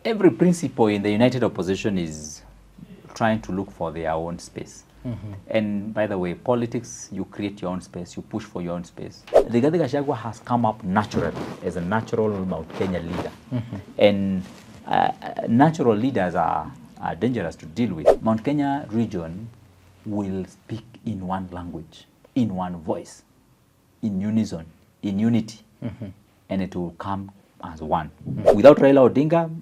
every principle in the united opposition is trying to look for their own space. And by the way, politics, you create your own space, you push for your own space. The Gachagua has come up naturally as a natural Mount Kenya leader. And natural leaders are dangerous to deal with. Mount Kenya region will speak in one language, in one voice, in unison, in unity, and it will come as one. Without Raila Odinga,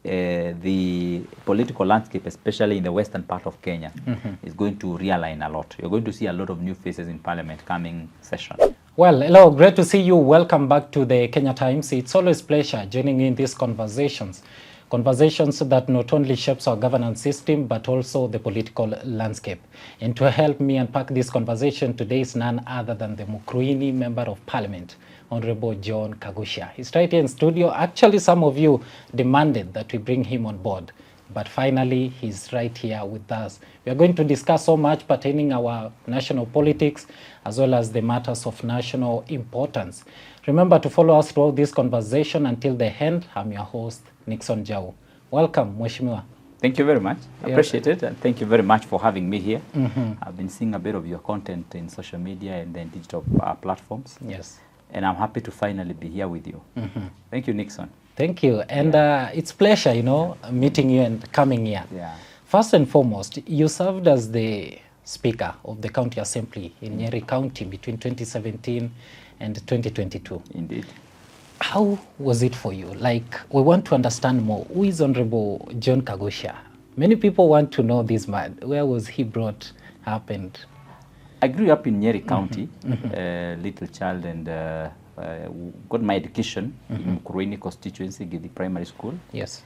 the political landscape, especially in the western part of Kenya, is going to realign a lot. You're going to see a lot of new faces in parliament coming session. Well, hello, great to see you. Welcome back to the Kenya Times. It's always a pleasure joining in these conversations. Conversations that not only shapes our governance system, but also the political landscape. And to help me unpack this conversation today is none other than the Mukurweini Member of Parliament, Honorable John Kaguchia. He's right here in studio. Actually, some of you demanded that we bring him on board, but finally, he's right here with us. We are going to discuss so much pertaining our national politics, as well as the matters of national importance. Remember to follow us throughout this conversation until the end. I'm your host, Nixon Jau. Welcome, Mheshimiwa. Thank you very much. I appreciate it, and thank you very much for having me here. I've been seeing a bit of your content in social media and then digital platforms. Yes. And I'm happy to finally be here with you. Thank you, Nixon. Thank you. And it's pleasure, meeting you and coming here. Yeah. First and foremost, you served as the Speaker of the County Assembly in Nyeri County between 2017 and 2022. Indeed. How was it for you? Like, we want to understand more. Who is Honorable John Kaguchia? Many people want to know this man. Where was he brought up? And I grew up in Nyeri County, little child, and got my education in Mukurweini constituency, Gidi Primary School. yes.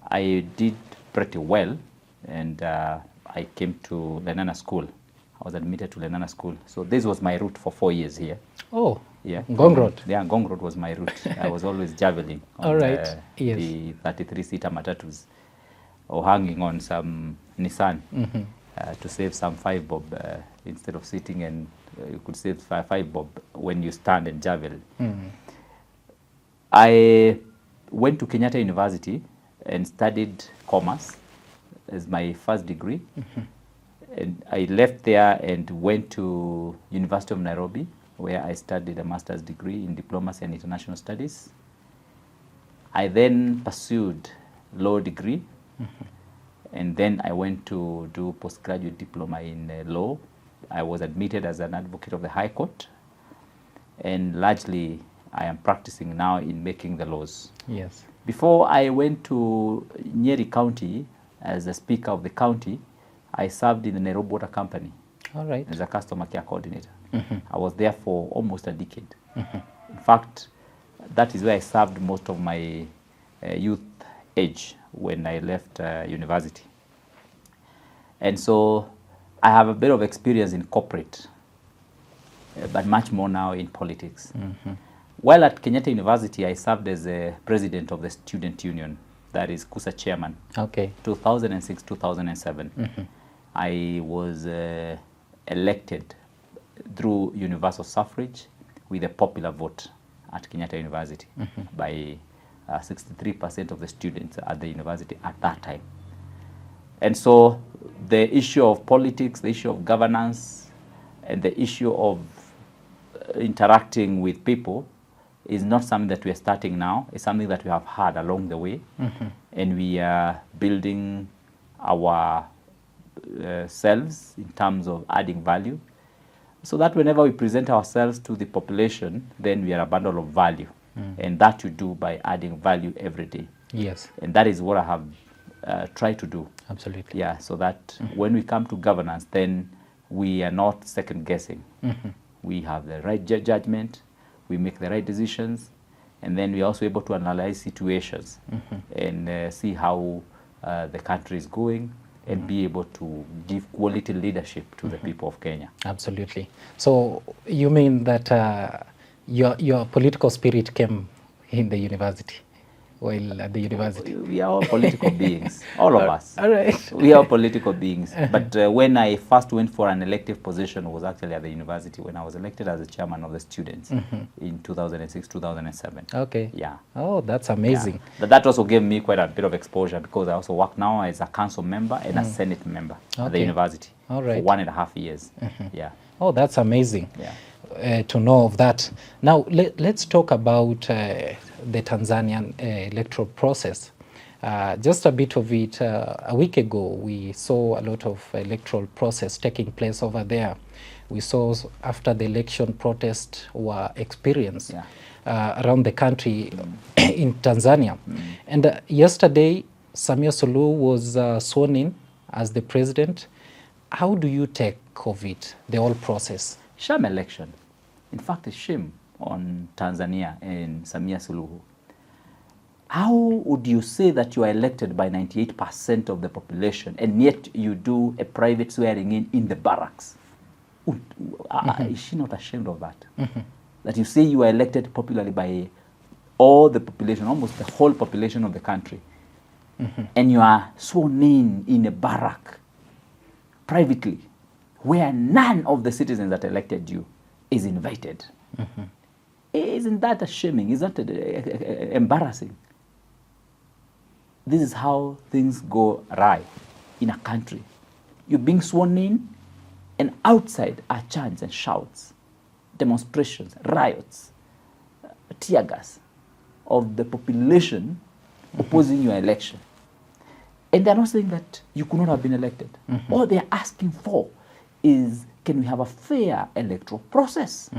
I did pretty well, and I came to Lenana School. I was admitted to Lenana School. So this was my route for 4 years here. Oh, Yeah. Ngong Road. Yeah, Ngong Road was my route. I was always javeling on All right. Yes. the 33-seater matatus, or hanging on some Nissan to save some 5 bob instead of sitting, and you could save 5 bob when you stand and javel. I went to Kenyatta University and studied commerce as my first degree. And I left there and went to University of Nairobi, where I studied a master's degree in diplomacy and international studies. I then pursued law degree, and then I went to do postgraduate diploma in law. I was admitted as an advocate of the High Court, and largely I am practicing now in making the laws. Yes. Before I went to Nyeri County as the Speaker of the county, I served in the Nairobi Water Company All right. as a customer care coordinator. I was there for almost a decade. In fact, that is where I served most of my youth age when I left university. And so I have a bit of experience in corporate, but much more now in politics. While at Kenyatta University, I served as a president of the student union, that is KUSA chairman, Okay. 2006-2007. I was elected through universal suffrage with a popular vote at Kenyatta University by 63% of the students at the university at that time. And so the issue of politics, the issue of governance, and the issue of interacting with people is not something that we are starting now. It's something that we have had along the way. And we are building our selves in terms of adding value, so that whenever we present ourselves to the population, then we are a bundle of value. And that you do by adding value every day. Yes. And that is what I have tried to do. Absolutely. Yeah, so that when we come to governance, then we are not second guessing. We have the right judgment, we make the right decisions, and then we are also able to analyze situations and see how the country is going, and be able to give quality leadership to the people of Kenya. Absolutely. So you mean that your political spirit came in the university? while at the university? We are all political beings, all of us. All right. We are political beings. But when I first went for an elective position, it was actually at the university when I was elected as the chairman of the students in 2006, 2007. Okay. Yeah. Oh, that's amazing. Yeah. But that also gave me quite a bit of exposure because I also work now as a council member and a senate member at the university All right. for 1.5 years. Yeah. Oh, that's amazing. Yeah. To know of that. Now, let's talk about the Tanzanian electoral process. Just a bit of it. A week ago, we saw a lot of electoral process taking place over there. We saw after the election protests were experienced around the country in Tanzania. And yesterday, Samia Suluhu was sworn in as the president. How do you take of it, the whole process? Sham election. In fact, a shame on Tanzania and Samia Suluhu. How would you say that you are elected by 98% of the population and yet you do a private swearing in the barracks? Is she not ashamed of that? That you say you are elected popularly by all the population, almost the whole population of the country, and you are sworn in a barrack privately, where none of the citizens that elected you is invited. Isn't that shaming? Isn't that embarrassing? This is how things go awry in a country. You're being sworn in, and outside are chants and shouts, demonstrations, riots, tear gas of the population opposing your election. And they're not saying that you could not have been elected. All they're asking for is, can we have a fair electoral process?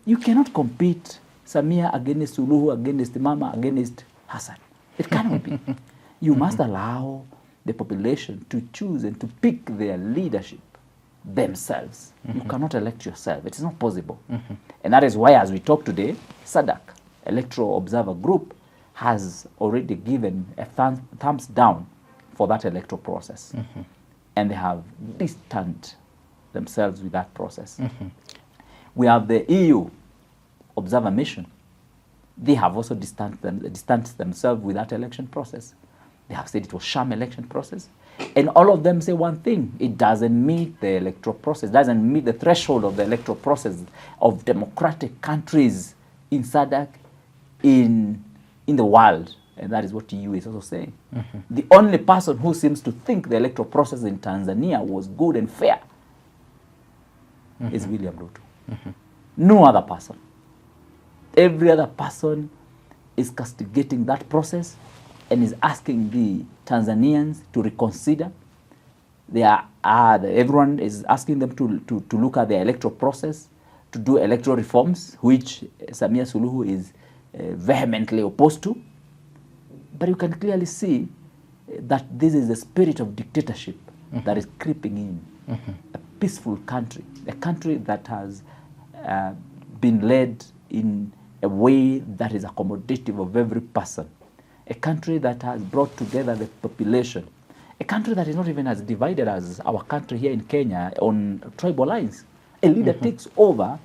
You cannot compete Samia against Suluhu, against Mama, against Hassan. It cannot be. You must allow the population to choose and to pick their leadership themselves. You cannot elect yourself. It is not possible. And that is why, as we talk today, SADC, Electoral Observer Group, has already given a thumbs down for that electoral process. And they have distanced themselves with that process. We have the EU Observer Mission. They have also distanced themselves with that election process. They have said it was sham election process. And all of them say one thing: it doesn't meet the electoral process, doesn't meet the threshold of the electoral process of democratic countries in SADC, in the world. And that is what the EU is also saying. The only person who seems to think the electoral process in Tanzania was good and fair is William Ruto. No other person. Every other person is castigating that process and is asking the Tanzanians to reconsider. Everyone is asking them to look at the electoral process, to do electoral reforms, which Samia Suluhu is vehemently opposed to. But you can clearly see that this is the spirit of dictatorship that is creeping in. A peaceful country, a country that has been led in a way that is accommodative of every person, a country that has brought together the population, a country that is not even as divided as our country here in Kenya on tribal lines. A leader takes over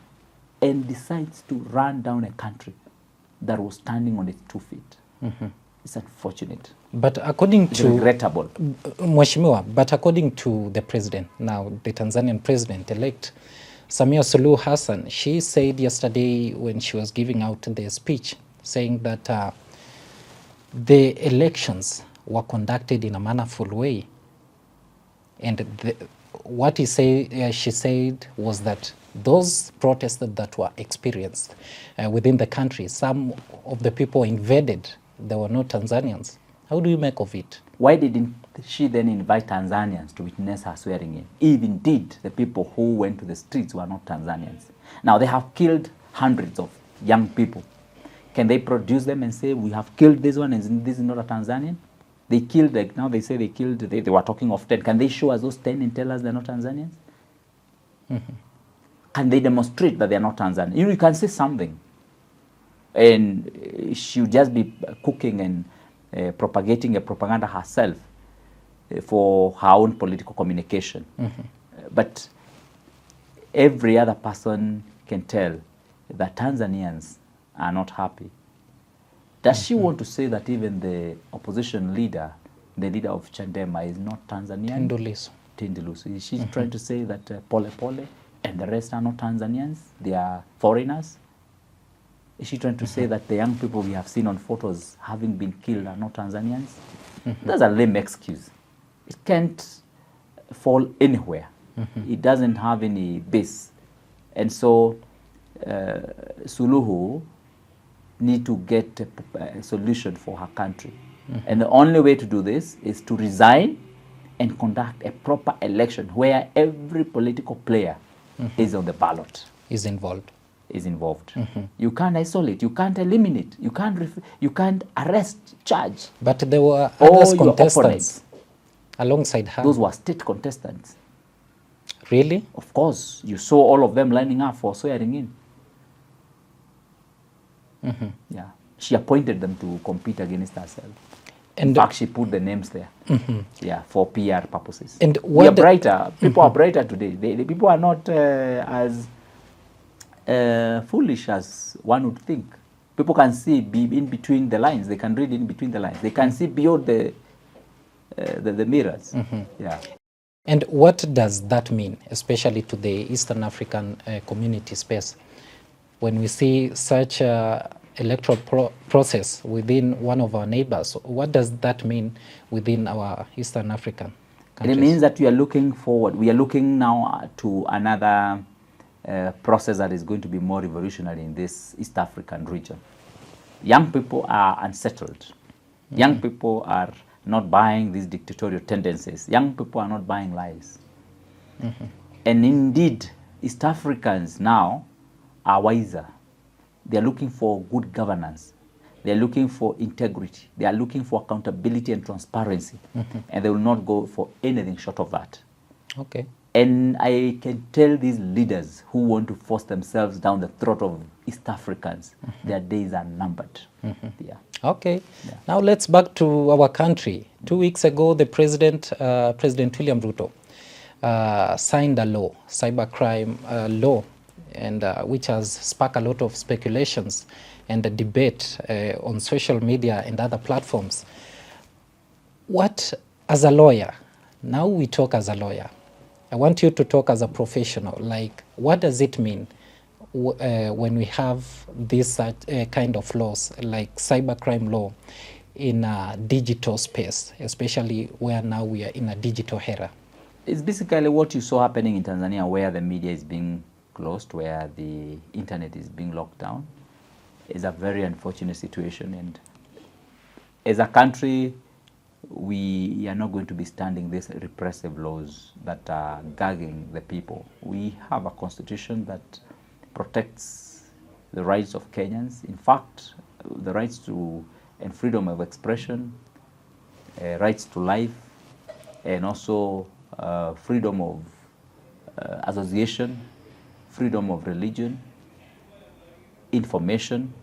and decides to run down a country that was standing on its 2 feet. It's unfortunate. But according It's to regrettable. Mheshimiwa, but according to the president, now the Tanzanian president-elect, Samia Suluhu Hassan, she said yesterday when she was giving out the speech, saying that the elections were conducted in a mannerful way. And what she said was that those protests that were experienced within the country, some of the people invaded, they were not Tanzanians. How do you make of it? Why didn't she then invite Tanzanians to witness her swearing in? If indeed the people who went to the streets were not Tanzanians. Now they have killed hundreds of young people. Can they produce them and say, we have killed this one and this is not a Tanzanian? They killed, like now they say they killed, they were talking of 10. Can they show us those 10 and tell us they're not Tanzanians? Can they demonstrate that they're not Tanzanian? You can say something. And she'll just be cooking and propagating a propaganda herself for her own political communication. But every other person can tell that Tanzanians are not happy. Does she want to say that even the opposition leader, the leader of Chadema, is not Tanzanian? Tundu Lissu. Is she trying to say that Pole Pole and the rest are not Tanzanians? They are foreigners? Is she trying to say that the young people we have seen on photos having been killed are not Tanzanians? That's a lame excuse. It can't fall anywhere. It doesn't have any base. And so Suluhu need to get a solution for her country. And the only way to do this is to resign and conduct a proper election where every political player is on the ballot. Is involved. You can't isolate, you can't eliminate, you can't arrest, charge. But there were other contestants alongside her. Those were state contestants. Really? Of course. You saw all of them lining up for swearing in. Yeah. She appointed them to compete against herself. And in fact, she put the names there. Yeah, for PR purposes. And we are brighter. People are brighter today. The people are not as foolish as one would think. People can see in between the lines. They can read in between the lines. They can see beyond the mirrors. Yeah. And what does that mean, especially to the Eastern African community space, when we see such electoral process within one of our neighbors? What does that mean within our Eastern African countries? It means that we are looking forward. We are looking now to another process that is going to be more revolutionary in this East African region. Young people are unsettled. Young people are not buying these dictatorial tendencies. Young people are not buying lies. And indeed, East Africans now are wiser. They are looking for good governance. They are looking for integrity. They are looking for accountability and transparency. And they will not go for anything short of that. Okay. And I can tell these leaders who want to force themselves down the throat of East Africans, their days are numbered. Yeah. Okay. Yeah. Now let's back to our country. 2 weeks ago, the President William Ruto, signed a law, cybercrime law, and which has sparked a lot of speculations and a debate on social media and other platforms. What, as a lawyer, now we talk as a lawyer, I want you to talk as a professional, like what does it mean when we have this kind of laws, like cybercrime law, in a digital space, especially where now we are in a digital era? It's basically what you saw happening in Tanzania, where the media is being closed, where the internet is being locked down. It's a very unfortunate situation, and as a country, we are not going to be standing these repressive laws that are gagging the people. We have a constitution that protects the rights of Kenyans. In fact, the rights to and freedom of expression, rights to life, and also freedom of association, freedom of religion, information,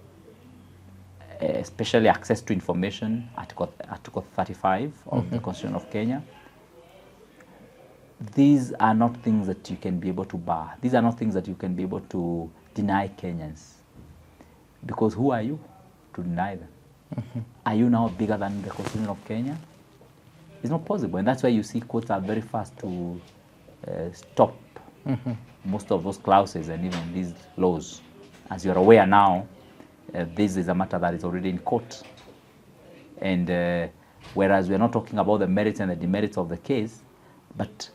especially access to information, Article 35 of the Constitution of Kenya. These are not things that you can be able to bar. These are not things that you can be able to deny Kenyans. Because who are you to deny them? Are you now bigger than the Constitution of Kenya? It's not possible. And that's why you see courts are very fast to stop most of those clauses and even these laws. As you're aware now, this is a matter that is already in court. And whereas we're not talking about the merits and the demerits of the case, but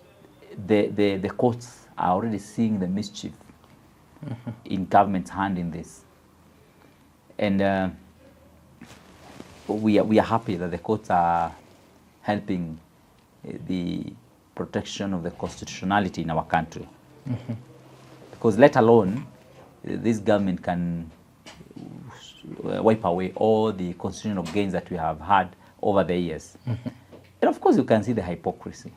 the courts are already seeing the mischief in government's hand in this. And we are happy that the courts are helping the protection of the constitutionality in our country. Because let alone, this government can wipe away all the constitutional gains that we have had over the years. And of course you can see the hypocrisy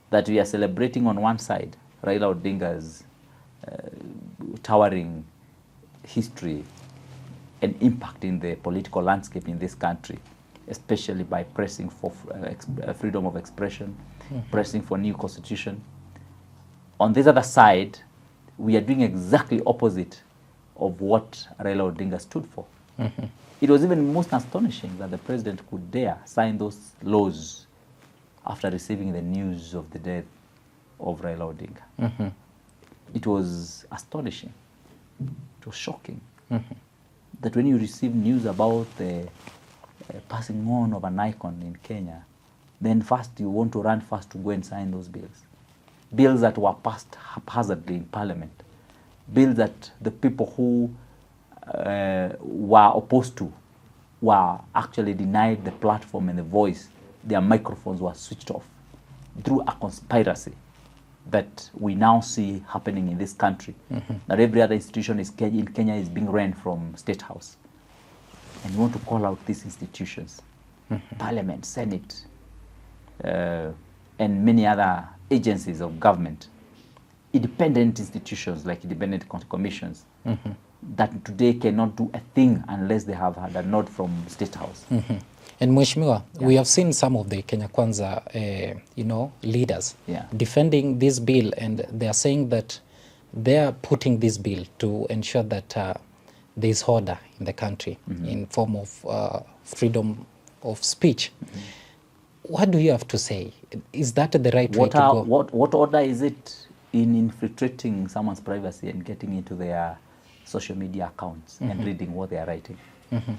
that we are celebrating on one side, Raila Odinga's towering history and impact in the political landscape in this country, especially by pressing for freedom of expression, pressing for new constitution. On this other side, we are doing exactly opposite of what Raila Odinga stood for. It was even most astonishing that the president could dare sign those laws after receiving the news of the death of Raila Odinga. It was astonishing. It was shocking that when you receive news about the passing on of an icon in Kenya, then first you want to run fast to go and sign those bills. Bills that were passed haphazardly in Parliament. Bills that the people who were opposed to were actually denied the platform and the voice. Their microphones were switched off through a conspiracy that we now see happening in this country. That every other institution in Kenya is being run from State House. And you want to call out these institutions, Parliament, Senate, and many other agencies of government, independent institutions like independent commissions, that today cannot do a thing unless they have had a nod from State House. And Mheshimiwa, we have seen some of the Kenya Kwanza, leaders defending this bill, and they are saying that they are putting this bill to ensure that there is order in the country in form of freedom of speech. What do you have to say? Is that the right way to go? What order is it in infiltrating someone's privacy and getting into their social media accounts and reading what they are writing?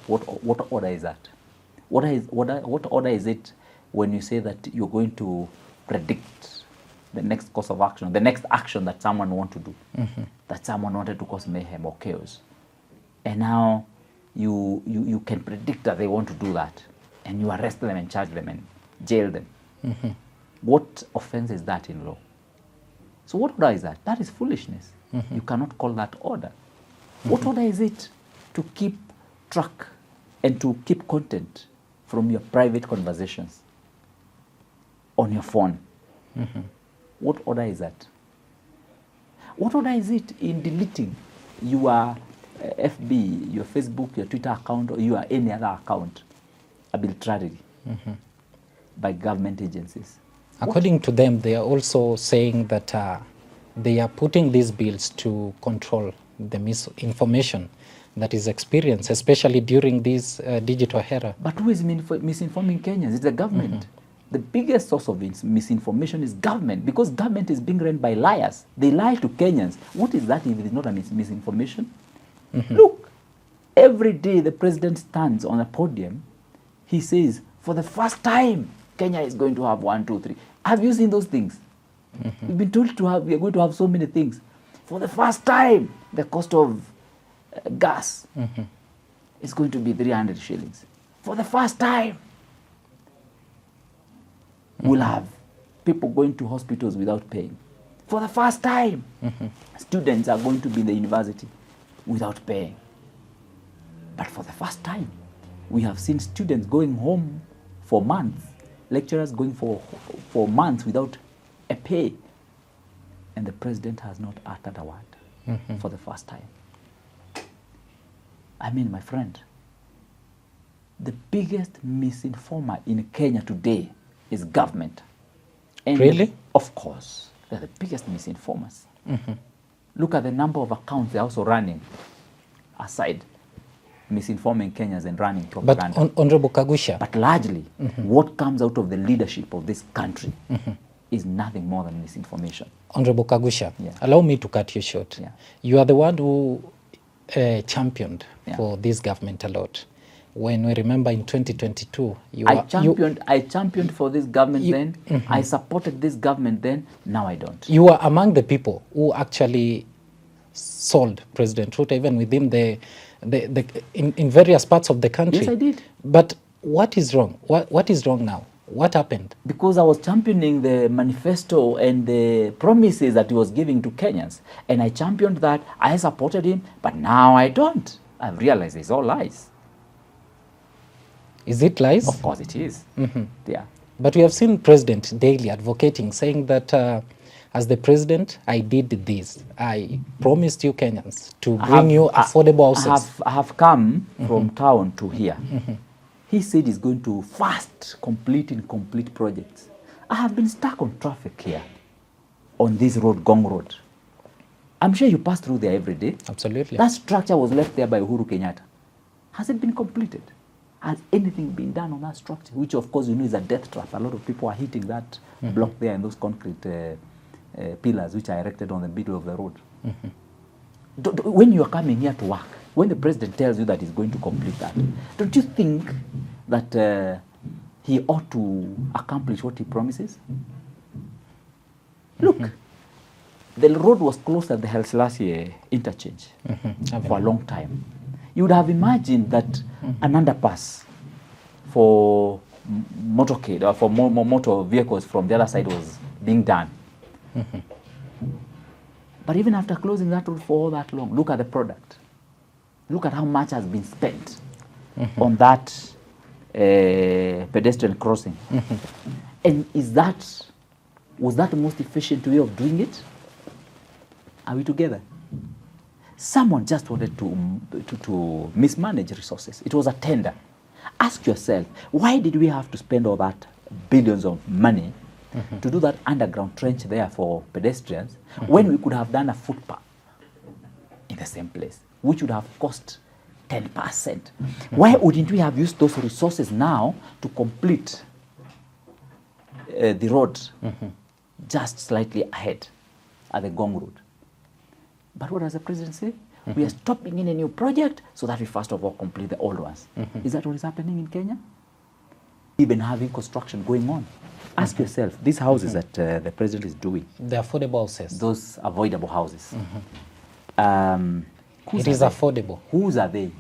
What order is that? What order is it when you say that you're going to predict the next course of action, the next action that someone wants to do, that someone wanted to cause mayhem or chaos, and now you can predict that they want to do that, and you arrest them and charge them and jail them? What offense is that in law? So what order is that? That is foolishness. You cannot call that order. What order is it to keep track and to keep content from your private conversations on your phone? What order is that? What order is it in deleting your FB, your Facebook, your Twitter account, or your any other account arbitrarily by government agencies? According to them, they are also saying that they are putting these bills to control the misinformation that is experienced, especially during this digital era. But who is misinforming Kenyans? It's the government. The biggest source of misinformation is government, because government is being run by liars. They lie to Kenyans. What is that if it is not a misinformation? Look, every day the president stands on a podium, he says, for the first time, Kenya is going to have 1, 2, 3. Have you seen those things? We've been told we are going to have so many things. For the first time, the cost of gas is going to be 300 shillings. For the first time, we'll have people going to hospitals without paying. For the first time, students are going to be in the university without paying. But for the first time, we have seen students going home for months, lecturers going for months without a pay. And the president has not uttered a word for the first time. I mean, my friend, the biggest misinformer in Kenya today is government. And really? Of course, they're the biggest misinformers. Look at the number of accounts they're also running aside misinforming Kenyans and running propaganda. But Honorable Kaguchia. But largely, what comes out of the leadership of this country is nothing more than misinformation. Honorable Kaguchia, allow me to cut you short. You are the one who championed for this government a lot. When we remember in 2022, I championed for this government then. I supported this government then. Now I don't. You were among the people who actually sold President Ruto, even within in various parts of the country. Yes, I did. But what is wrong? What is wrong now? What happened? Because I was championing the manifesto and the promises that he was giving to Kenyans. And I championed that. I supported him. But now I don't. I've realized it's all lies. Is it lies? Of course it is. Yeah. But we have seen President daily advocating, saying that as the president, I did this. I promised you Kenyans to bring you affordable houses. I have come from town to here. He said he's going to fast complete incomplete projects. I have been stuck on traffic here, on this road, Gong Road. I'm sure you pass through there every day. Absolutely. That structure was left there by Uhuru Kenyatta. Has it been completed? Has anything been done on that structure? Which, of course, is a death trap. A lot of people are hitting that block there and those concrete pillars which are erected on the middle of the road. When you are coming here to work, when the president tells you that he's going to complete that, don't you think that he ought to accomplish what he promises? Look, the road was closed at the Haile Selassie interchange for a long time. You would have imagined that an underpass for motorcade or for motor vehicles from the other side was being done. But even after closing that road for all that long, look at the product. Look at how much has been spent on that pedestrian crossing. And was that the most efficient way of doing it? Are we together? Someone just wanted to mismanage resources. It was a tender. Ask yourself, why did we have to spend all that billions of money to do that underground trench there for pedestrians when we could have done a footpath in the same place, which would have cost 10%? Why wouldn't we have used those resources now to complete the road just slightly ahead at the Gong Road? But what does the president say? We are stopping in a new project so that we first of all complete the old ones. Is that what is happening in Kenya? Even having construction going on. Ask yourself, these houses that the president is doing. The affordable houses. Those avoidable houses. It is affordable. Whose are they?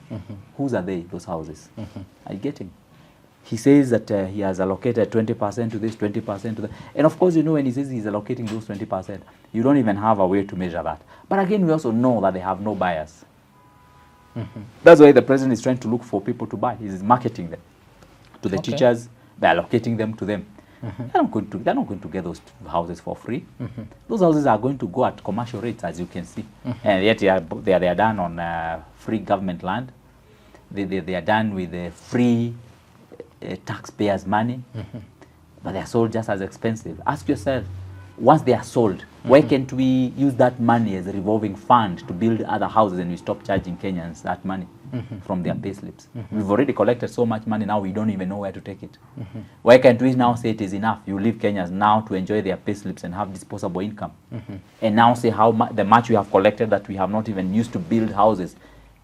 Whose are they, those houses? Are you getting? He says that he has allocated 20% to this, 20% to that. And of course, when he says he's allocating those 20%, you don't even have a way to measure that. But again, we also know that they have no buyers. That's why the president is trying to look for people to buy. He's marketing them to the teachers. They're allocating them to them. They're not going to get those houses for free. Those houses are going to go at commercial rates, as you can see. And yet they are done on free government land. They are done with free taxpayers' money, but they are sold just as expensive. Ask yourself, once they are sold, why can't we use that money as a revolving fund to build other houses and we stop charging Kenyans that money from their pay slips? We've already collected so much money, now we don't even know where to take it. Why can't we now say it is enough? You leave Kenyans now to enjoy their pay slips and have disposable income. And now say how the much we have collected that we have not even used to build houses.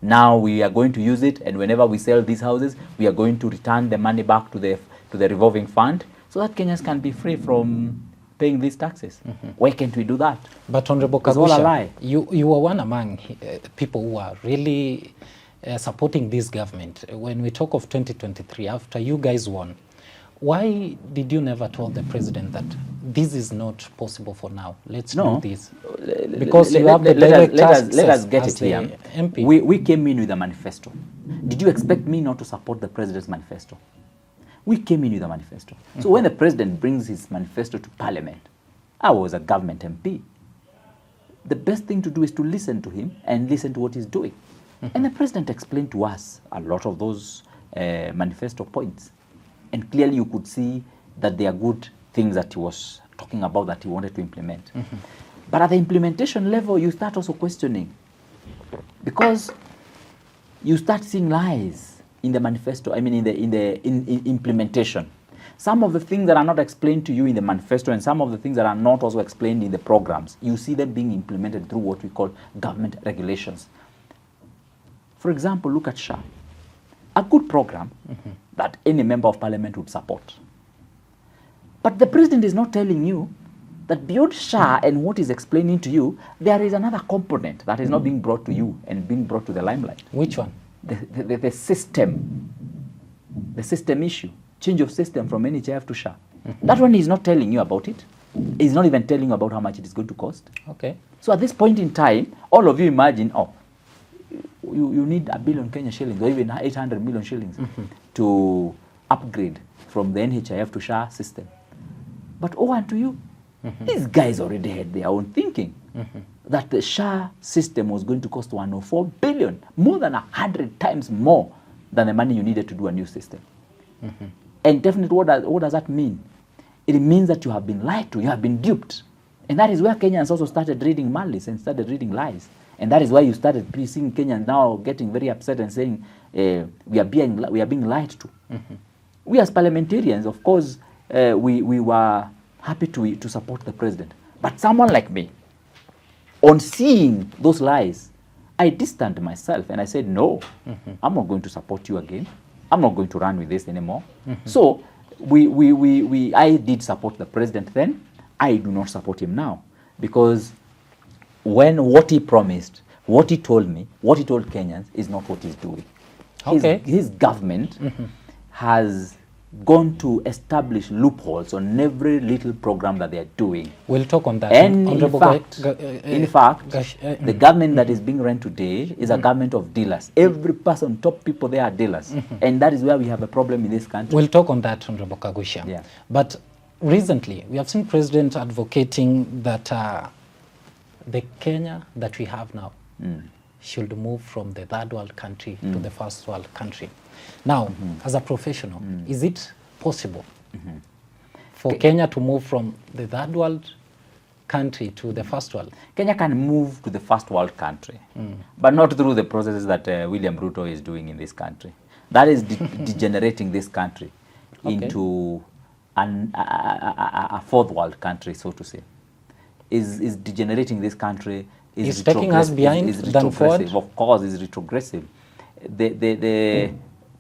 Now we are going to use it, and whenever we sell these houses, we are going to return the money back to the revolving fund so that Kenyans can be free from paying these taxes. Why can't we do that? But Honorable Kaguchia, you are one among people who are really supporting this government. When we talk of 2023, after you guys won, why did you never tell the president that this is not possible for now? Let's do this. Because you have the direct access. Let us get it here. MP. We came in with a manifesto. Did you expect me not to support the president's manifesto? We came in with a manifesto. So when the president brings his manifesto to parliament, I was a government MP. The best thing to do is to listen to him and listen to what he's doing. And the president explained to us a lot of those manifesto points. And clearly you could see that they are good things that he was talking about that he wanted to implement. But at the implementation level, you start also questioning. Because you start seeing lies in the manifesto, in implementation. Some of the things that are not explained to you in the manifesto and some of the things that are not also explained in the programs, you see them being implemented through what we call government regulations. For example, look at SHA. A good program that any member of parliament would support. But the president is not telling you that beyond SHA and what is explaining to you, there is another component that is not being brought to you and being brought to the limelight. Which one? The system issue, change of system from NHIF to SHA. That one is not telling you about it. He's not even telling you about how much it is going to cost. Okay. So at this point in time, all of you imagine, you need 1 billion Kenya shillings or even 800 million shillings to upgrade from the NHIF to SHA system. But unto you, these guys already had their own thinking. That the SHA system was going to cost 104 billion, more than 100 times more than the money you needed to do a new system. And definitely, what does that mean? It means that you have been lied to, you have been duped. And that is where Kenyans also started reading malice and started reading lies And that is why you started seeing Kenyans now getting very upset and saying we are being lied to. We as parliamentarians, of course, we were happy to support the president. But someone like me, on seeing those lies, I distanced myself and I said, no, I'm not going to support you again. I'm not going to run with this anymore. So I did support the president then. I do not support him now, because when what he promised, what he told me, what he told Kenyans is not what he's doing. Okay. His government has gone to establish loopholes on every little program that they are doing. We'll talk on that. And in fact, the government that is being run today is a government of dealers. Every person, top people there are dealers. And that is where we have a problem in this country. We'll talk on that, Honorable Kaguchia. Yeah. But recently, we have seen President advocating that the Kenya that we have now should move from the third world country to the first world country. Now, as a professional, is it possible for Kenya to move from the third world country to the first world? Kenya can move to the first world country, but not through the processes that William Ruto is doing in this country. That is degenerating this country into a fourth world country, so to say. Is degenerating this country. Is taking us behind than forward? Of course, is retrogressive. The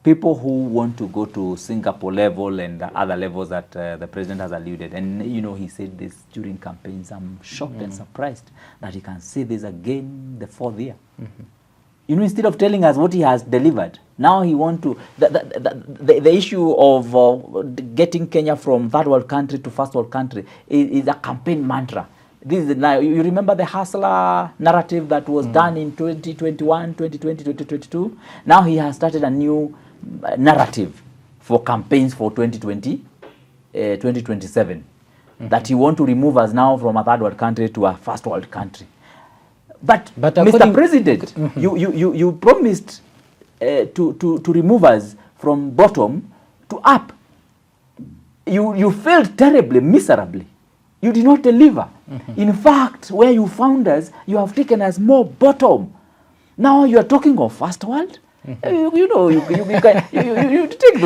people who want to go to Singapore level and other levels that the president has alluded, and he said this during campaigns. I'm shocked and surprised that he can say this again the fourth year. Instead of telling us what he has delivered, now he wants to the issue of getting Kenya from third world country to first world country is a campaign mantra. This is now, you remember the hustler narrative that was done in 2021, 2020, 2022. Now he has started a new narrative for campaigns for 2020, 2027, that he want to remove us now from a third world country to a first world country. But Mr. President, you promised to remove us from bottom to up. You failed terribly, miserably. You did not deliver. In fact, where you found us, you have taken us more bottom. Now you are talking of first world. You take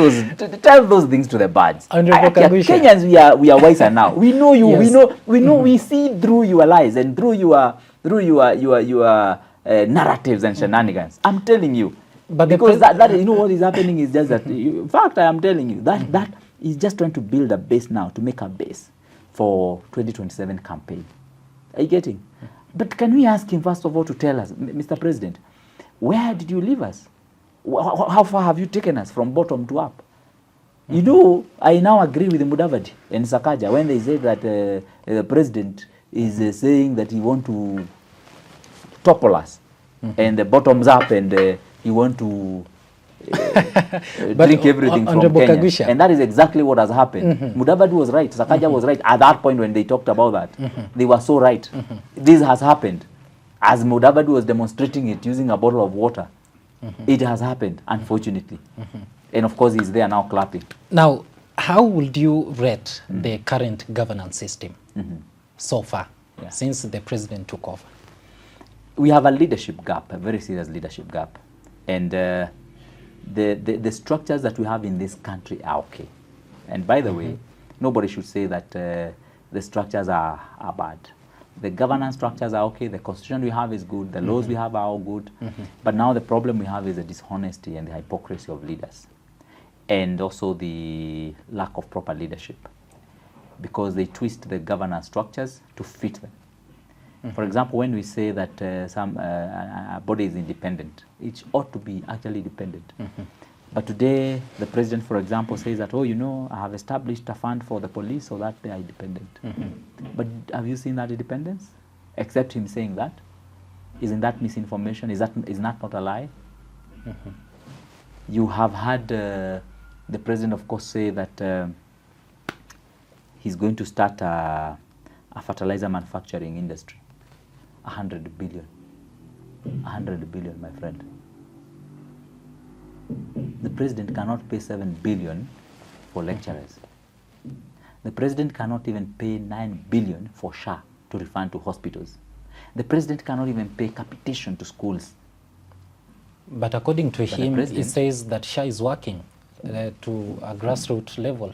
tell those things to the birds. Kenyans, we are wiser now. We know you. Yes. We know. We see through your lies and through your narratives and shenanigans. I'm telling you. But because that what is happening is just that. In fact, I am telling you that is just trying to build a base now, to make a base for 2027 campaign. Are you getting? But can we ask him first of all to tell us, Mr. President, where did you leave us? How far have you taken us from bottom to up? I now agree with Mudavadi and Sakaja when they say that the president is saying that he want to topple us and the bottoms up and he want to drink everything from Kenya. Kaguchia. And that is exactly what has happened. Mudavadi was right. Sakaja was right at that point when they talked about that. They were so right. This has happened. As Mudavadi was demonstrating it using a bottle of water, it has happened, unfortunately. And of course, he's there now clapping. Now, how would you rate the current governance system so far, since the president took over? We have a leadership gap, a very serious leadership gap. And the structures that we have in this country are okay. And by the way, nobody should say that the structures are bad. The governance structures are okay, the constitution we have is good, the laws we have are all good. But now the problem we have is the dishonesty and the hypocrisy of leaders. And also the lack of proper leadership, because they twist the governance structures to fit them. For example, when we say that some body is independent, it ought to be actually dependent. But today, the president, for example, says that, I have established a fund for the police so that they are independent. But have you seen that independence? Except him saying that? Isn't that misinformation? Is that not a lie? You have had the president, of course, say that he's going to start a fertilizer manufacturing industry. 100 billion. 100 billion, my friend. The president cannot pay 7 billion for lecturers. The president cannot even pay 9 billion for SHA to refund to hospitals. The president cannot even pay capitation to schools. But according to him, he president- says that SHA is working to a grassroots level.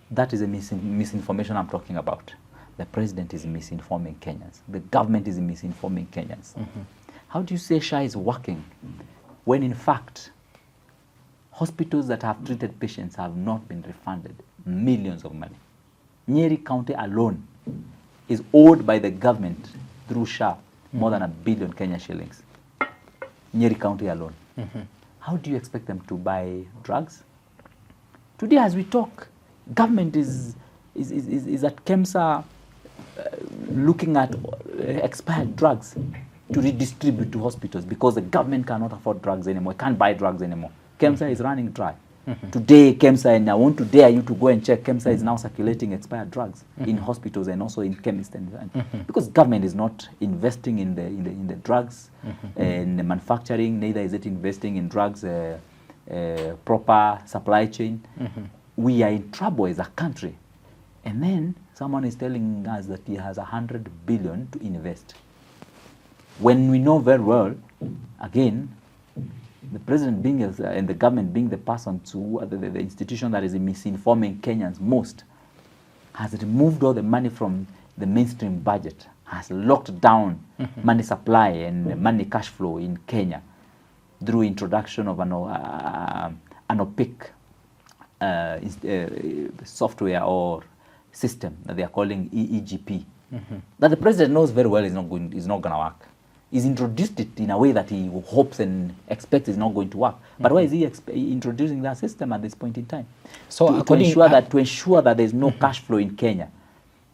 That is a misinformation I'm talking about. The president is misinforming Kenyans. The government is misinforming Kenyans. How do you say SHA is working when in fact hospitals that have treated patients have not been refunded millions of money? Nyeri County alone is owed by the government through SHA more than 1 billion Kenya shillings. Nyeri County alone. How do you expect them to buy drugs? Today as we talk, government is at KEMSA looking at expired drugs to redistribute to hospitals because the government cannot afford drugs anymore, can't buy drugs anymore. KEMSA is running dry. Today, KEMSA, and I want to dare you to go and check, KEMSA is now circulating expired drugs in hospitals and also in chemists. Because government is not investing in the drugs and the manufacturing, neither is it investing in drugs proper supply chain. We are in trouble as a country. And then someone is telling us that he has 100 billion to invest. When we know very well, again, the president being and the government being the person to the institution that is misinforming Kenyans most, has removed all the money from the mainstream budget, has locked down money supply and money cash flow in Kenya through introduction of an opaque software or system that they are calling EEGP, that the president knows very well is not going to work. He's introduced it in a way that he hopes and expects is not going to work. But why is he introducing that system at this point in time? So to ensure that there's no cash flow in Kenya.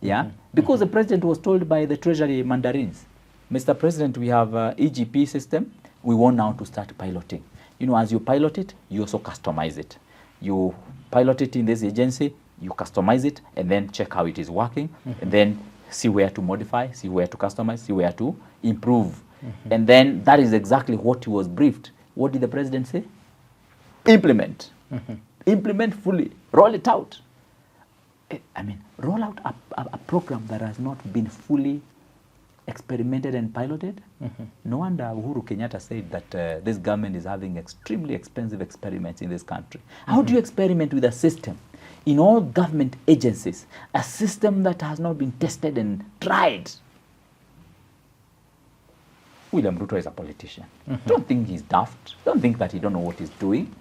Yeah, because the president was told by the treasury mandarins, Mr. President, we have a EGP system. We want now to start piloting. You know, as you pilot it, you also customize it. You pilot it in this agency, you customize it, and then check how it is working, and then see where to modify, see where to customize, see where to improve. And then that is exactly what he was briefed. What did the president say? Implement. Implement fully. Roll it out. I mean, roll out a program that has not been fully experimented and piloted. No wonder Uhuru Kenyatta said that this government is having extremely expensive experiments in this country. How do you experiment with a system in all government agencies, a system that has not been tested and tried? William Ruto is a politician. Don't think he's daft. Don't think that he don't know what he's doing.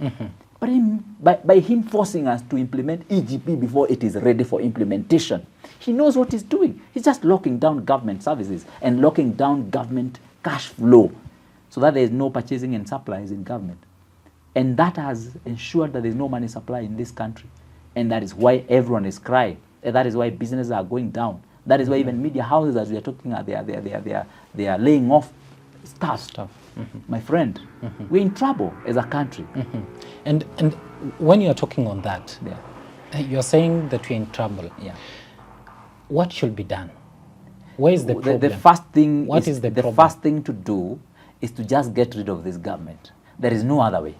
But by him forcing us to implement EGP before it is ready for implementation, he knows what he's doing. He's just locking down government services and locking down government cash flow so that there is no purchasing and supplies in government. And that has ensured that there is no money supply in this country. And that is why everyone is crying. And that is why businesses are going down. That is why even media houses, as we are talking, they are laying off staff. My friend, we're in trouble as a country. And when you're talking on that, you're saying that we're in trouble. Yeah. What should be done? Where is the problem? The first thing What is the problem? First thing to do is to just get rid of this government. There is no other way.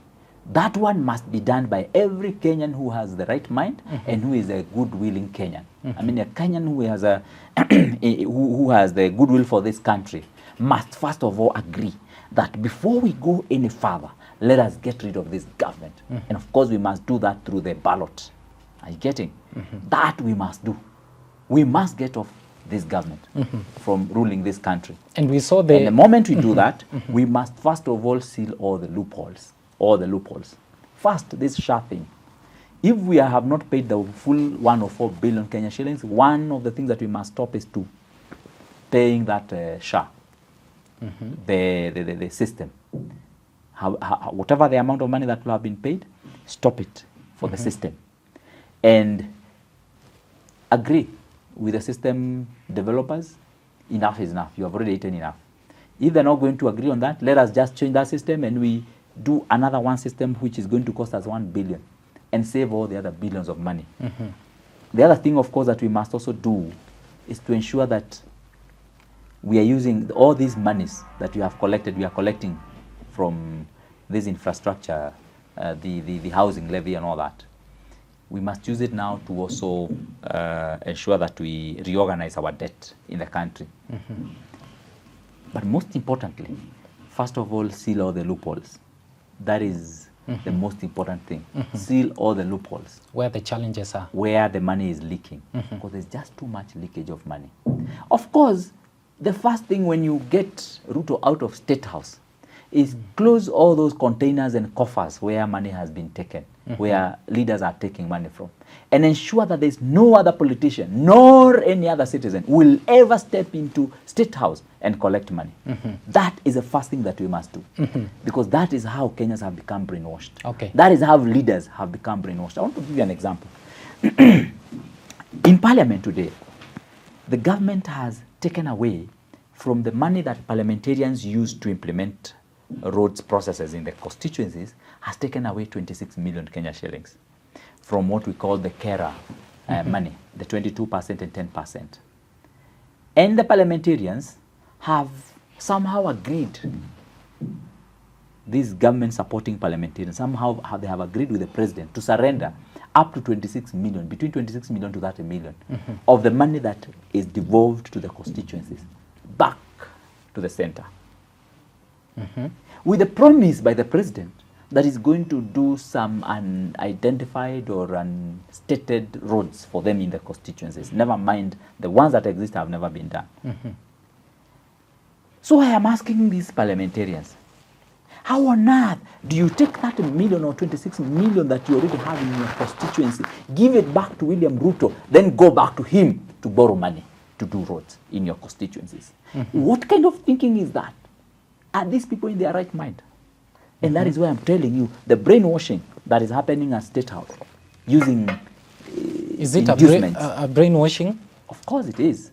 That one must be done by every Kenyan who has the right mind and who is a good-willing Kenyan. I mean, a Kenyan who has who has the goodwill for this country must first of all agree that before we go any further, let us get rid of this government. And of course, we must do that through the ballot. Are you getting? That we must do. We must get off this government from ruling this country. And we saw the moment we do that, we must first of all seal all the loopholes. First, this SHA thing. If we have not paid the full 104 billion Kenya shillings, one of the things that we must stop is to paying that SHA, the system. Whatever the amount of money that will have been paid, stop it for the system. And agree with the system developers, enough is enough. You have already eaten enough. If they're not going to agree on that, let us just change that system and we do another one system which is going to cost us 1 billion and save all the other billions of money. The other thing, of course, that we must also do is to ensure that we are using all these monies that we have collected, we are collecting from this infrastructure, the housing levy and all that. we must use it now to also ensure that we reorganize our debt in the country. But most importantly, first of all, seal all the loopholes. That is the most important thing. Seal all the loopholes. Where the challenges are. Where the money is leaking. Because there's just too much leakage of money. Of course, the first thing when you get Ruto out of State House is close all those containers and coffers where money has been taken, where leaders are taking money from, and ensure that there's no other politician nor any other citizen will ever step into State House and collect money. That is the first thing that we must do, because that is how Kenyans have become brainwashed. Okay. That is how leaders have become brainwashed. I want to give you an example. In Parliament today, the government has taken away from the money that parliamentarians use to implement roads processes in the constituencies, has taken away 26 million Kenya shillings from what we call the KERA money, the 22% and 10%. And the parliamentarians have somehow agreed, these government supporting parliamentarians, somehow they have agreed with the president to surrender up to 26 million, between 26 million to 30 million of the money that is devolved to the constituencies back to the center. With the promise by the president that is going to do some unidentified or unstated roads for them in the constituencies. Never mind, the ones that exist have never been done. So I am asking these parliamentarians, how on earth do you take 30 million or 26 million that you already have in your constituency, give it back to William Ruto, then go back to him to borrow money to do roads in your constituencies? What kind of thinking is that? Are these people in their right mind? And that is why I'm telling you, the brainwashing that is happening at State House, using Is it inducements. a brainwashing? Of course it is.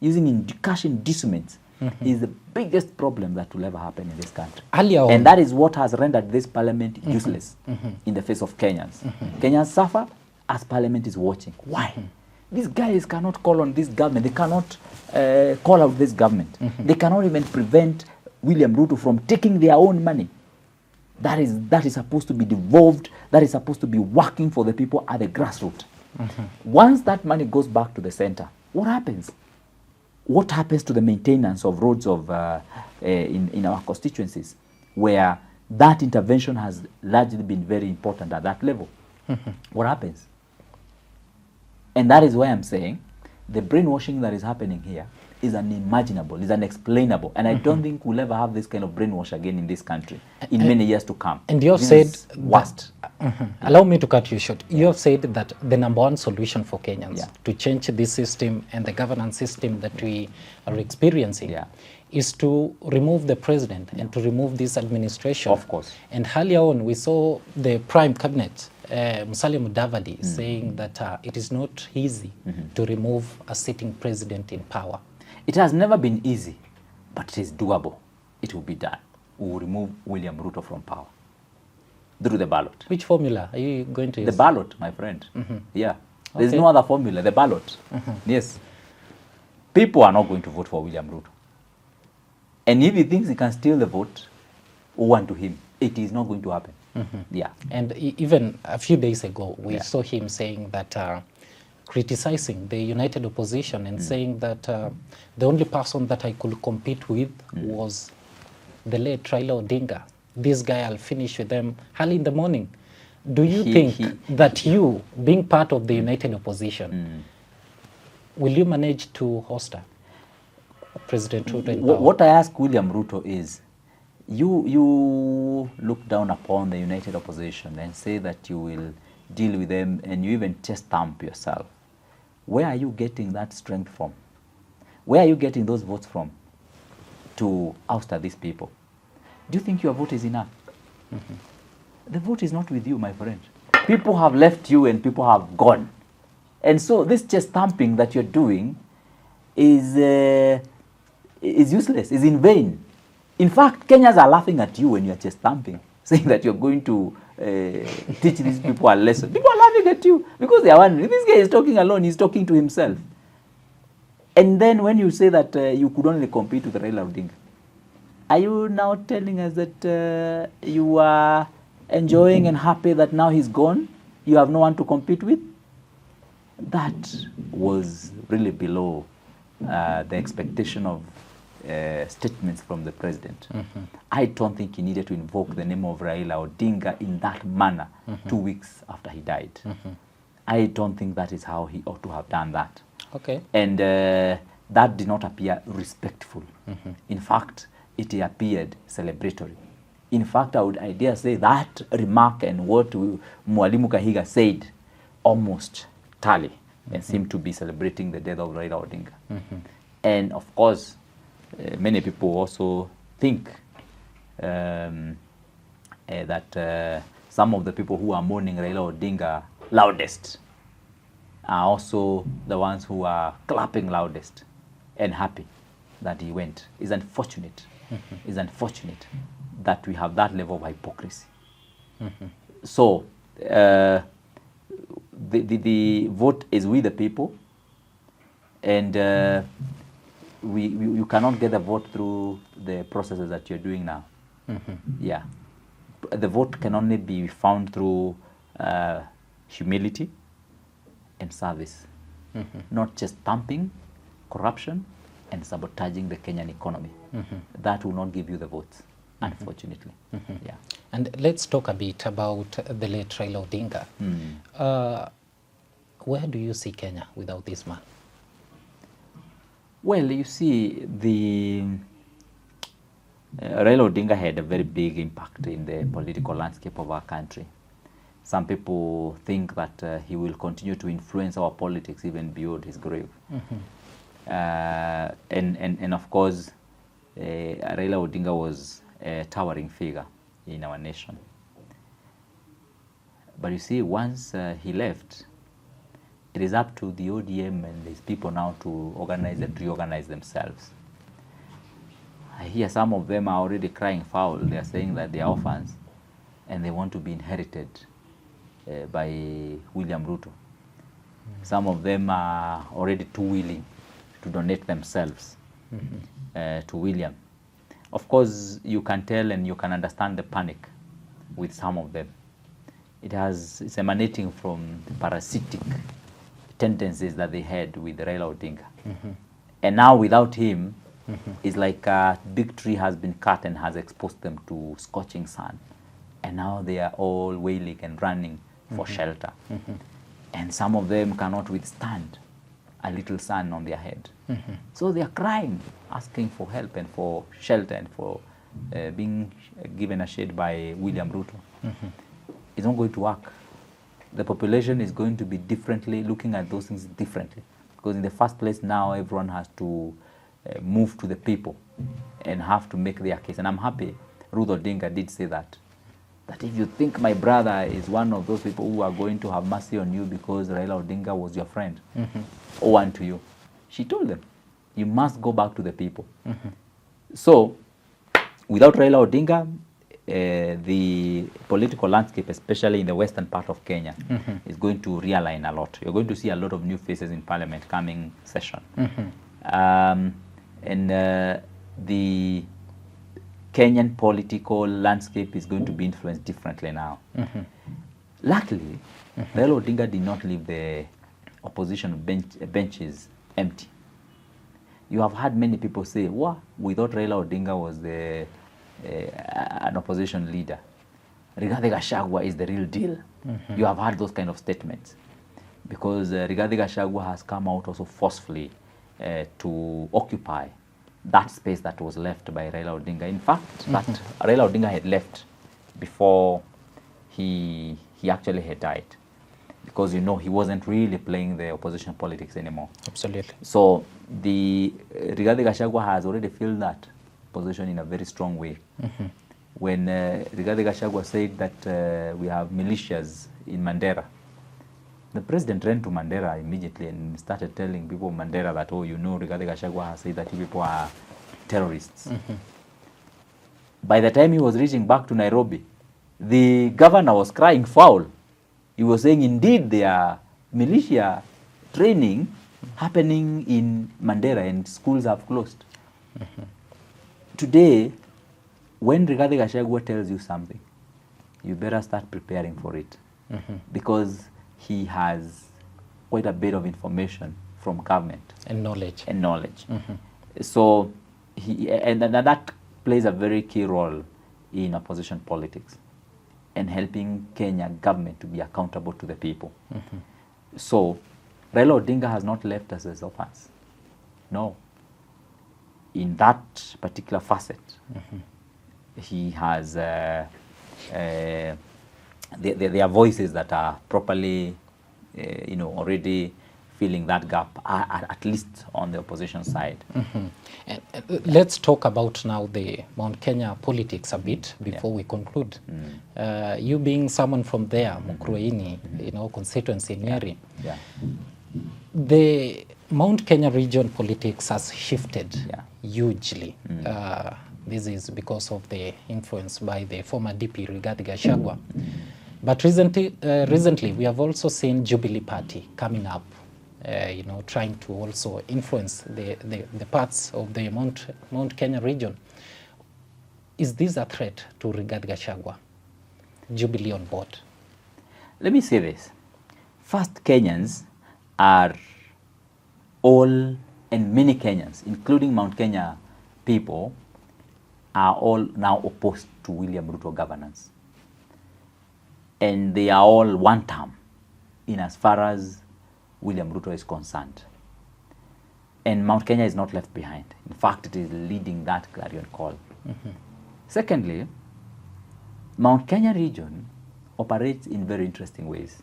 Using cash inducements is the biggest problem that will ever happen in this country. And that is what has rendered this parliament useless in the face of Kenyans. Kenyans suffer as parliament is watching. Why? These guys cannot call on this government. They cannot call out this government. They cannot even prevent William Ruto from taking their own money. That is supposed to be devolved. That is supposed to be working for the people at the grassroots. Once that money goes back to the center, what happens? What happens to the maintenance of roads of in our constituencies, where that intervention has largely been very important at that level? What happens? And that is why I'm saying the brainwashing that is happening here is unimaginable, is unexplainable. And I don't think we'll ever have this kind of brainwash again in this country in many years to come. And you have said worst. Allow me to cut you short. You have said that the number one solution for Kenyans to change this system and the governance system that we are experiencing is to remove the president and to remove this administration. Of course. And earlier on, we saw the Prime Cabinet, Musalia Mudavadi, saying that it is not easy to remove a sitting president in power. It has never been easy, but it is doable. It will be done. We will remove William Ruto from power through the ballot. Which formula are you going to use? The ballot, my friend. Yeah. There's no other formula. The ballot. Yes. People are not going to vote for William Ruto. And if he thinks he can steal the vote, one to him, it is not going to happen. Yeah. And even a few days ago, we saw him saying that criticizing the united opposition and saying that the only person that I could compete with was the late Raila Odinga. This guy, I'll finish with them early in the morning. Do you think that you, being part of the united opposition, will you manage to host President Ruto in power? What I ask William Ruto is, you look down upon the united opposition and say that you will deal with them, and you even chest thump yourself. Where are you getting that strength from? Where are you getting those votes from to oust these people? Do you think your vote is enough? The vote is not with you, my friend. People have left you and people have gone. And so this chest thumping that you're doing is useless, is in vain. In fact, Kenyans are laughing at you when you're chest thumping, saying that you're going to teach these people a lesson. People are laughing at you because they are wondering, this guy is talking alone, he's talking to himself. And then when you say that you could only compete with Raila Odinga, are you now telling us that you are enjoying and happy that now he's gone you have no one to compete with. That was really below the expectation of statements from the president. I don't think he needed to invoke the name of Raila Odinga in that manner 2 weeks after he died. I don't think that is how he ought to have done that. Okay. And that did not appear respectful. In fact, it appeared celebratory. In fact, I dare say that remark and what Mwalimu Kahiga said almost tally and seemed to be celebrating the death of Raila Odinga. And of course, many people also think that some of the people who are mourning Raila Odinga loudest are also the ones who are clapping loudest and happy that he went. It's unfortunate. It's unfortunate that we have that level of hypocrisy. So the vote is with the people, and you cannot get the vote through the processes that you're doing now. Yeah, the vote can only be found through humility and service, not just pumping, corruption, and sabotaging the Kenyan economy. That will not give you the votes, unfortunately. Yeah. And let's talk a bit about the late Raila Odinga. Where do you see Kenya without this man? Well, you see, the Raila Odinga had a very big impact in the political landscape of our country. Some people think that he will continue to influence our politics even beyond his grave. And of course, Raila Odinga was a towering figure in our nation. But you see, once he left, it is up to the ODM and his people now to organize and reorganize themselves. I hear some of them are already crying foul. They are saying that they are orphans and they want to be inherited by William Ruto. Some of them are already too willing to donate themselves to William. Of course, you can tell and you can understand the panic with some of them. It's emanating from the parasitic tendencies that they had with Raila Odinga. And now without him, it's like a big tree has been cut and has exposed them to scorching sun. And now they are all wailing and running for shelter. And some of them cannot withstand a little sun on their head. So they are crying, asking for help and for shelter and for being given a shade by William Ruto. It's not going to work. The population is going to be differently, looking at those things differently. Because in the first place, now everyone has to move to the people and have to make their case. And I'm happy Ruth Odinga did say that if you think my brother is one of those people who are going to have mercy on you because Raila Odinga was your friend, or one to you, she told them, you must go back to the people. So, without Raila Odinga, the political landscape, especially in the western part of Kenya, is going to realign a lot. You're going to see a lot of new faces in parliament coming session. And the Kenyan political landscape is going to be influenced differently now. Luckily, Raila Odinga did not leave the opposition benches empty. You have had many people say, wow, we thought Raila Odinga was an opposition leader. Rigathi Gachagua is the real deal. You have had those kind of statements. Because Rigathi Gachagua has come out also forcefully to occupy that space that was left by Raila Odinga. In fact, that Raila Odinga had left before he actually had died. Because, you know, he wasn't really playing the opposition politics anymore. Absolutely. So the Rigathi Gachagua has already filled that position in a very strong way. When Rigathi Gachagua said that we have militias in Mandera, the president ran to Mandera immediately and started telling people of Mandera that, oh, you know, Rigathi Gachagua has said that you people are terrorists. By the time he was reaching back to Nairobi, the governor was crying foul. He was saying, indeed, there are militia training happening in Mandera and schools have closed. Today, when Rigathi Gachagua tells you something, you better start preparing for it. because he has quite a bit of information from government. And knowledge. So and that plays a very key role in opposition politics and helping Kenya government to be accountable to the people. So Raila Odinga has not left us as orphans. No. In that particular facet, he has there are voices that are properly, already filling that gap, at least on the opposition side. And, let's talk about now the Mount Kenya politics a bit before we conclude. You being someone from there, Mukurweini, constituency, Nyeri, the Mount Kenya region politics has shifted hugely. This is because of the influence by the former DP Rigathi Gachagua. But recently, we have also seen Jubilee Party coming up, trying to also influence the parts of the Mount Kenya region. Is this a threat to Rigathi Gachagua? Jubilee on board? Let me say this. First, Kenyans are all, and many Kenyans, including Mount Kenya people, are all now opposed to William Ruto governance. And they are all one term in as far as William Ruto is concerned. And Mount Kenya is not left behind. In fact, it is leading that clarion call. Secondly, Mount Kenya region operates in very interesting ways.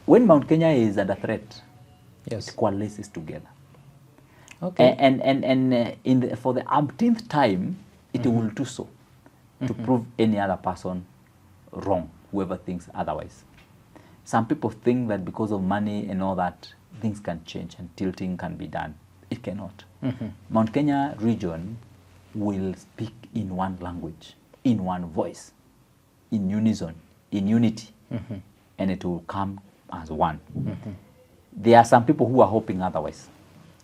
When Mount Kenya is under threat, it coalesces together. Okay. And for the umpteenth time, it will do so to prove any other person wrong, whoever thinks otherwise. Some people think that because of money and all that, things can change and tilting can be done. It cannot. Mount Kenya region will speak in one language, in one voice, in unison, in unity, and it will come as one. There are some people who are hoping otherwise.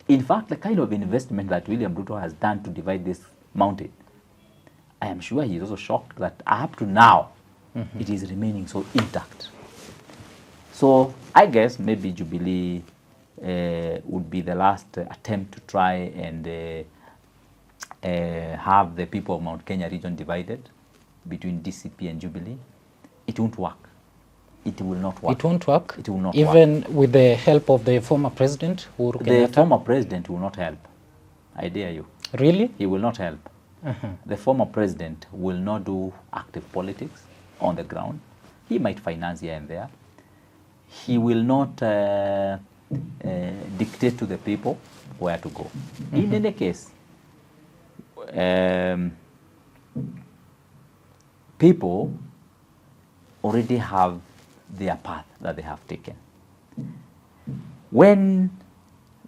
In fact, the kind of investment that William Ruto has done to divide this mountain, I am sure he is also shocked that up to now, it is remaining so intact. So I guess maybe Jubilee would be the last attempt to try and have the people of Mount Kenya region divided between DCP and Jubilee. It won't work. It will not work. It won't work? It will not Even work. with the help of the former president, Uhuru Kenyatta? The former president will not help. I dare you. Really? He will not help. The former president will not do active politics on the ground. He might finance here and there. He will not dictate to the people where to go. In any case, people already have their path that they have taken. When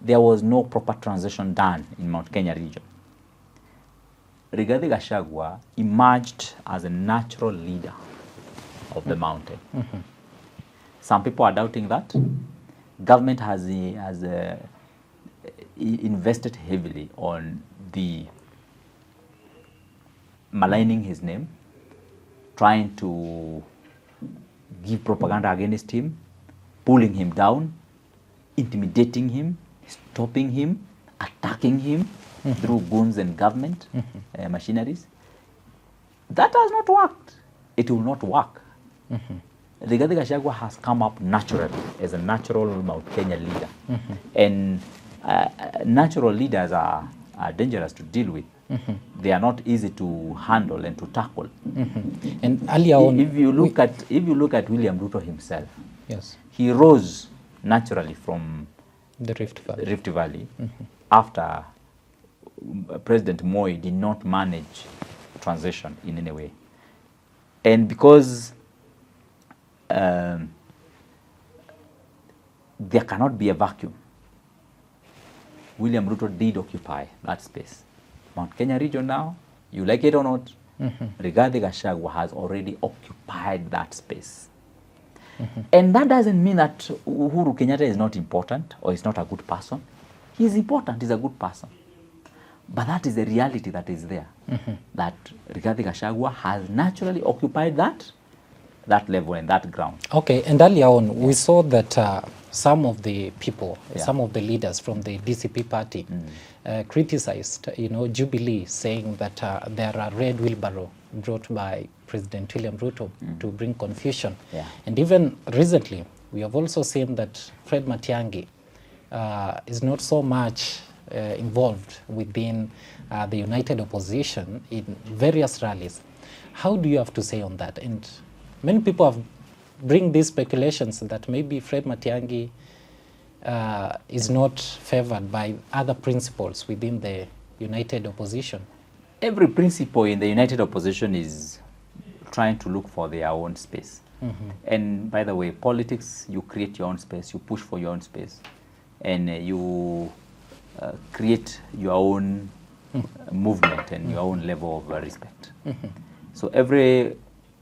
there was no proper transition done in Mount Kenya region, Rigathi Gachagua emerged as a natural leader of the mountain. Some people are doubting that. Government has invested heavily on the maligning his name, trying to give propaganda against him, pulling him down, intimidating him, stopping him, attacking him through goons and government machineries. That has not worked. It will not work. Rigathi Gachagua has come up naturally as a natural Mount Kenya leader. And natural leaders are dangerous to deal with. They are not easy to handle and to tackle. And earlier on, if you look at William Ruto himself, yes, he rose naturally from the Rift Valley, after President Moi did not manage transition in any way. And because there cannot be a vacuum, William Ruto did occupy that space. Mount Kenya region now, you like it or not, Rigathi Gachagua has already occupied that space. And that doesn't mean that Uhuru Kenyatta is not important or is not a good person. He is important, he's a good person. But that is the reality that is there. That Rigathi Gachagua has naturally occupied that that level and that ground. Okay, and earlier on, we saw that some of the people, Yeah. some of the leaders from the DCP party criticized, Jubilee, saying that there are red wheelbarrow brought by President William Ruto to bring confusion. Yeah. And even recently, we have also seen that Fred Matiang'i is not so much involved within the united opposition in various rallies. How do you have to say on that? And many people have bring these speculations that maybe Fred Matiang'i is not favored by other principles within the united opposition. Every principle in the united opposition is trying to look for their own space. And by the way, politics, you create your own space, you push for your own space, and you create your own movement and your own level of respect. So every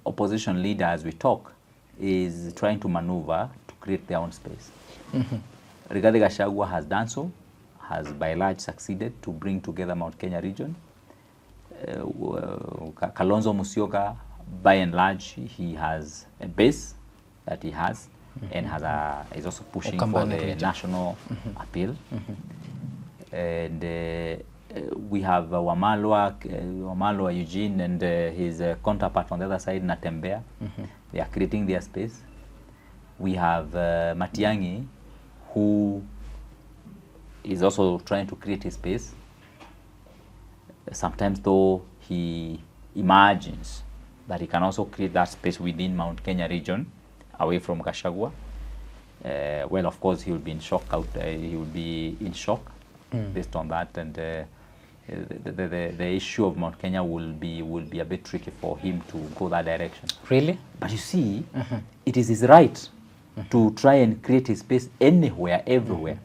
opposition leader, as we talk, is trying to maneuver to create their own space. Rigathi Gachagua has done so, has by and large succeeded to bring together Mount Kenya region. Kalonzo Musyoka, by and large, he has a base that he has, and is also pushing for the region. National appeal. And we have Wamalwa Eugene and his counterpart on the other side, Natembea. They are creating their space. We have Matiang'i, who is also trying to create his space. Sometimes, though, he imagines that he can also create that space within Mount Kenya region, away from Gachagua. Well, of course, he will be in shock. He will be in shock based on that, and the issue of Mount Kenya will be a bit tricky for him to go that direction. Really? But you see, it is his right to try and create his space anywhere, everywhere.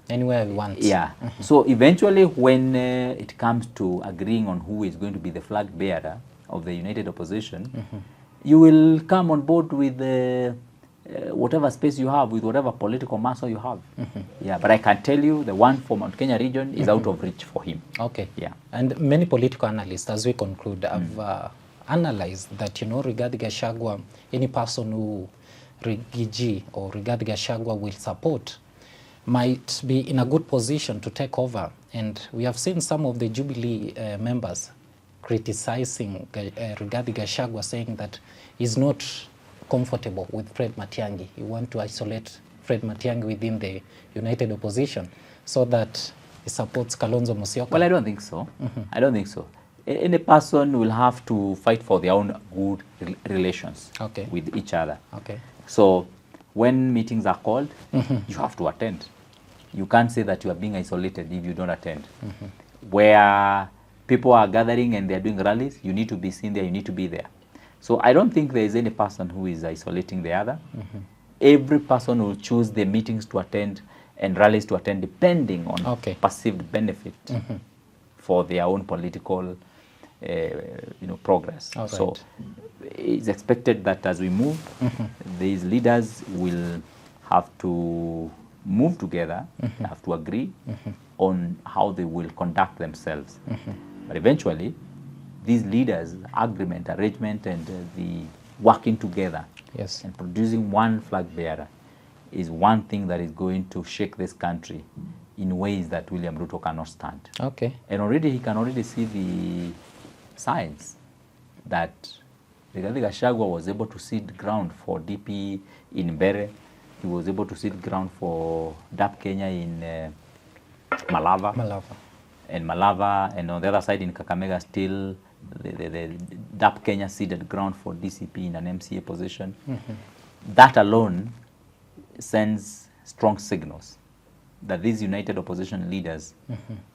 Anywhere he wants. Yeah. So eventually, when it comes to agreeing on who is going to be the flag bearer of the united opposition, you will come on board with whatever space you have, with whatever political muscle you have. Yeah, but I can tell you the one for Mount Kenya region is out of reach for him. Okay. Yeah. And many political analysts, as we conclude, have analyzed that, Rigathi Gachagua, any person who Rigathi Gachagua will support might be in a good position to take over. And we have seen some of the Jubilee members criticizing Rigathi Gachagua, saying that he's not comfortable with Fred Matiang'i. You want to isolate Fred Matiang'i within the united opposition so that he supports Kalonzo Musyoka. Well, I don't think so. I don't think so. Any person will have to fight for their own good relations with each other. Okay. So when meetings are called, you have to attend. You can't say that you are being isolated if you don't attend. Where people are gathering and they're doing rallies, you need to be seen there, you need to be there. So I don't think there is any person who is isolating the other. Every person will choose the meetings to attend and rallies to attend depending on perceived benefit for their own political progress. So it's expected that as we move, these leaders will have to move together, have to agree on how they will conduct themselves. But eventually, these leaders' agreement, arrangement, and the working together and producing one flag bearer is one thing that is going to shake this country in ways that William Ruto cannot stand. Okay. And already he can already see the signs that Rigathi Gachagua was able to cede ground for DP in Mbere. He was able to cede ground for DAP Kenya in Malava. And Malava, and on the other side in Kakamega, still the DAP Kenya ceded ground for DCP in an MCA position. That alone sends strong signals that these united opposition leaders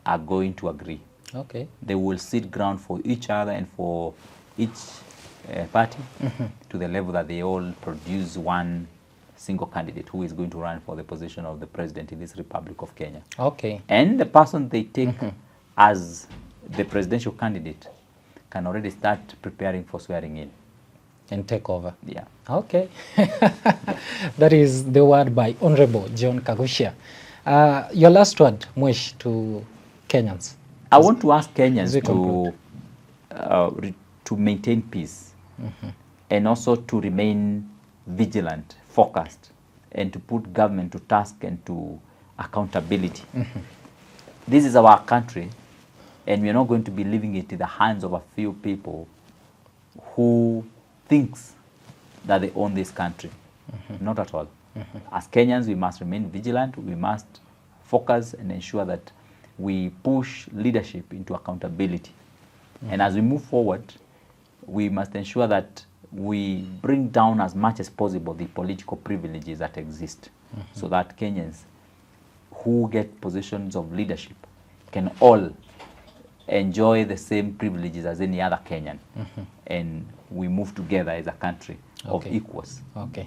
are going to agree. Okay. They will cede ground for each other and for each party to the level that they all produce one single candidate who is going to run for the position of the president in this Republic of Kenya. Okay. And the person they take as the presidential candidate can already start preparing for swearing in. And take over. Yeah. Okay. That is the word by Honorable John Kaguchia. Your last word, Mwesh, to Kenyans. I want to ask Kenyans to maintain peace and also to remain vigilant, focused, and to put government to task and to accountability. This is our country, and we're not going to be leaving it in the hands of a few people who thinks that they own this country. Not at all. As Kenyans, we must remain vigilant. We must focus and ensure that we push leadership into accountability. And as we move forward, we must ensure that we bring down as much as possible the political privileges that exist, so that Kenyans who get positions of leadership can all enjoy the same privileges as any other Kenyan. And we move together as a country of equals,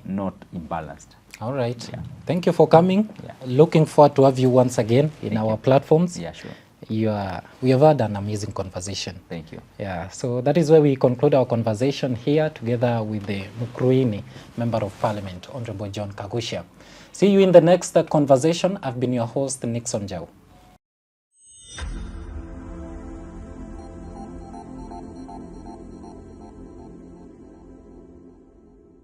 not imbalanced. All right. Thank you for coming. Looking forward to have you once again in our platforms. Yeah, sure. We have had an amazing conversation. Thank you. Yeah, so that is where we conclude our conversation here together with the Mukruini Member of Parliament, Honorable John Kaguchia. See you in the next conversation. I've been your host, Nixon Jau.